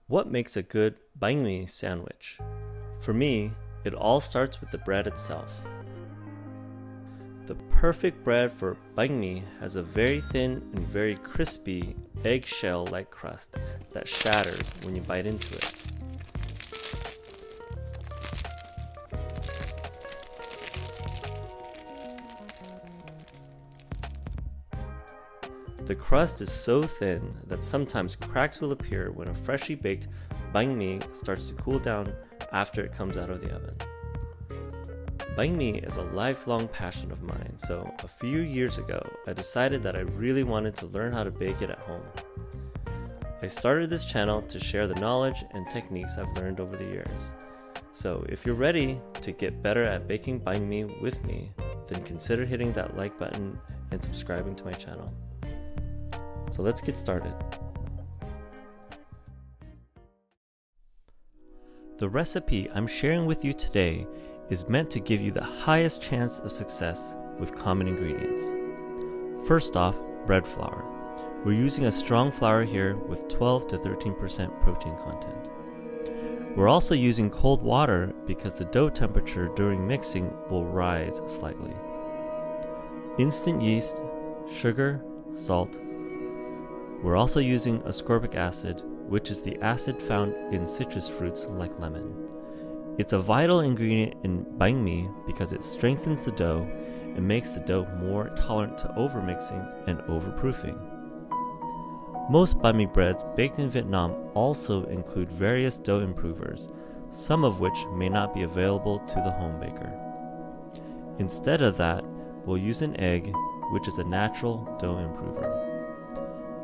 What makes a good Bánh Mì sandwich? For me, it all starts with the bread itself. The perfect bread for Bánh Mì has a very thin and very crispy eggshell-like crust that shatters when you bite into it. The crust is so thin that sometimes cracks will appear when a freshly baked Bánh Mì starts to cool down after it comes out of the oven. Bánh Mì is a lifelong passion of mine, so a few years ago I decided that I really wanted to learn how to bake it at home. I started this channel to share the knowledge and techniques I've learned over the years. So if you're ready to get better at baking Bánh Mì with me, then consider hitting that like button and subscribing to my channel. So let's get started. The recipe I'm sharing with you today is meant to give you the highest chance of success with common ingredients. First off, bread flour. We're using a strong flour here with 12 to 13% protein content. We're also using cold water because the dough temperature during mixing will rise slightly. Instant yeast, sugar, salt. We're also using ascorbic acid, which is the acid found in citrus fruits like lemon. It's a vital ingredient in Bánh Mì because it strengthens the dough and makes the dough more tolerant to overmixing and overproofing. Most Bánh Mì breads baked in Vietnam also include various dough improvers, some of which may not be available to the home baker. Instead of that, we'll use an egg, which is a natural dough improver.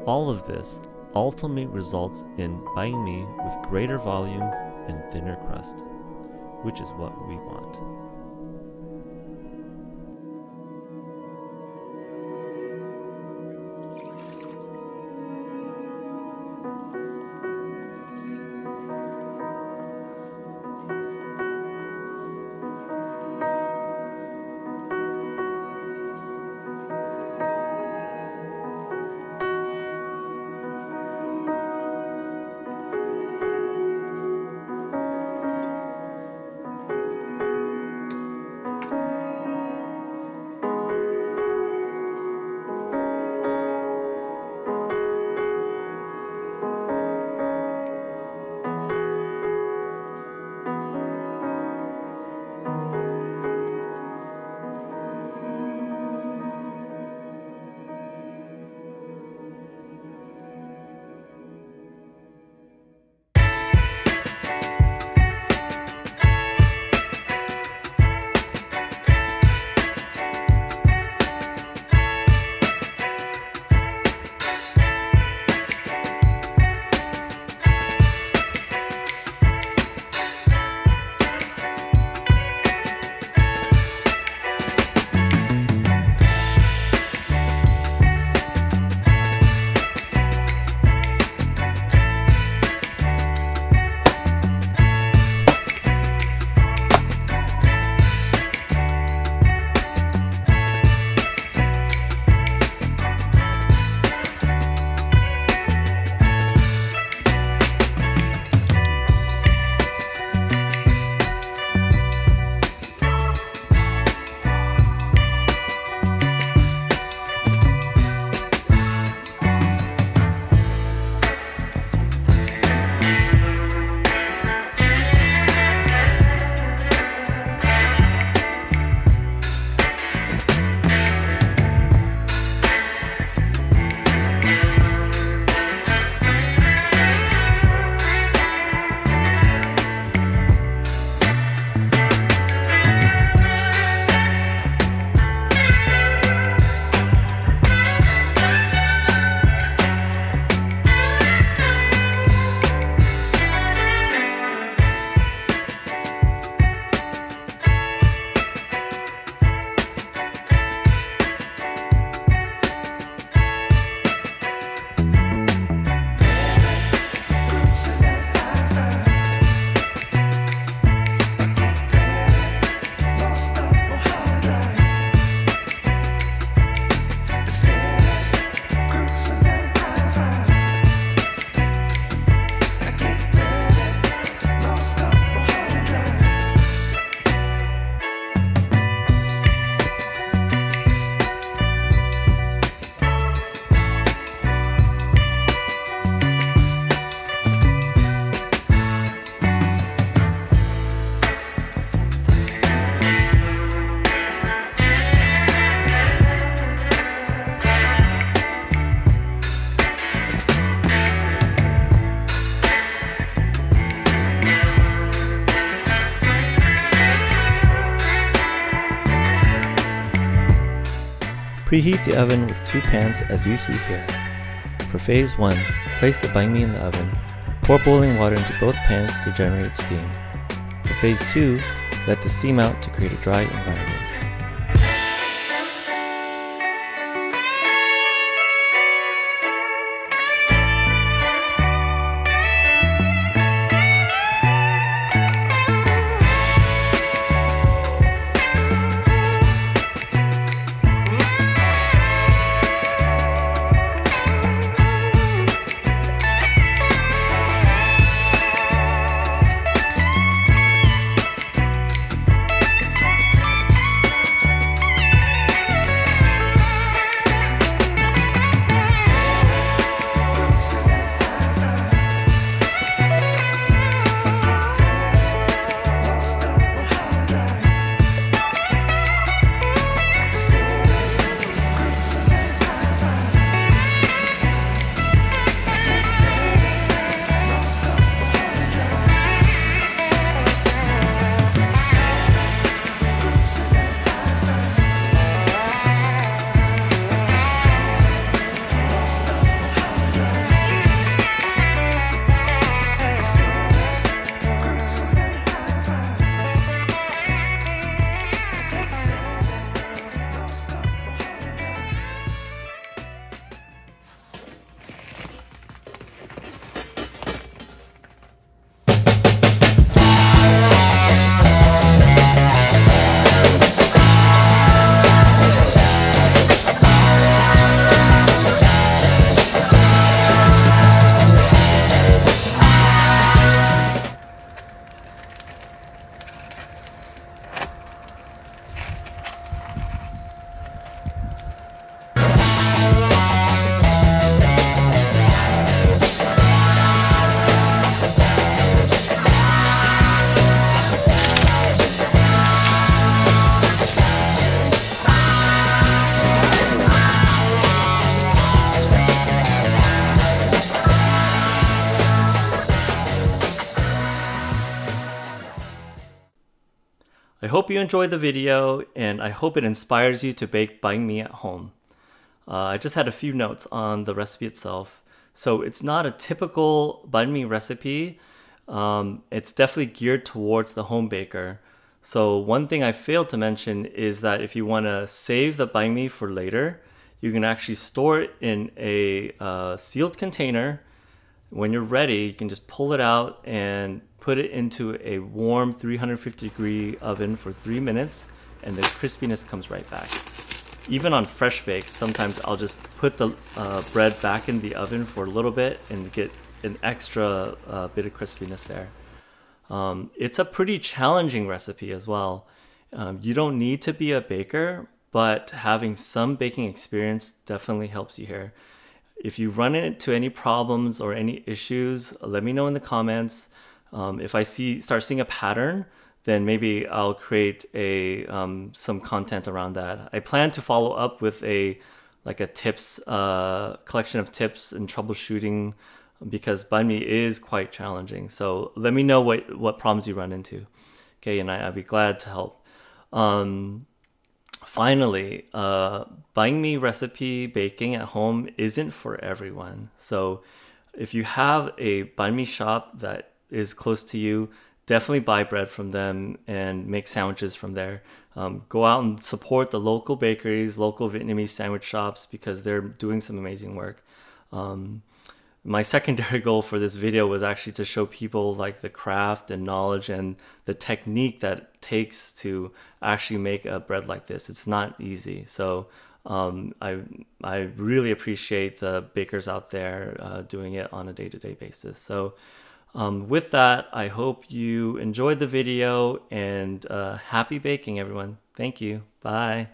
All of this ultimately results in Bánh Mì with greater volume and thinner crust, which is what we want. Preheat the oven with 2 pans as you see here. For phase 1, place the bánh mì in the oven. Pour boiling water into both pans to generate steam. For phase 2, let the steam out to create a dry environment. I hope you enjoyed the video, and I hope it inspires you to bake bánh mì at home. I just had a few notes on the recipe itself. So it's not a typical bánh mì recipe. It's definitely geared towards the home baker. So one thing I failed to mention is that if you want to save the bánh mì for later, you can actually store it in a sealed container. When you're ready, you can just pull it out and put it into a warm 350-degree oven for 3 minutes, and the crispiness comes right back. Even on fresh bakes, sometimes I'll just put the bread back in the oven for a little bit and get an extra bit of crispiness there. It's a pretty challenging recipe as well. You don't need to be a baker, but having some baking experience definitely helps you here. If you run into any problems or any issues, let me know in the comments. If I start seeing a pattern, then maybe I'll create some content around that. I plan to follow up with a tips collection of tips and troubleshooting, because bánh mì is quite challenging. So let me know what problems you run into. Okay, and I'd be glad to help. Finally, bánh mì recipe baking at home isn't for everyone. So if you have a bánh mì shop that is close to you, definitely buy bread from them and make sandwiches from there. Go out and support the local bakeries, local Vietnamese sandwich shops, because they're doing some amazing work. My secondary goal for this video was actually to show people like the craft and knowledge and the technique that it takes to actually make a bread like this. It's not easy. So I really appreciate the bakers out there doing it on a day-to-day basis. So with that, I hope you enjoyed the video, and happy baking, everyone. Thank you. Bye.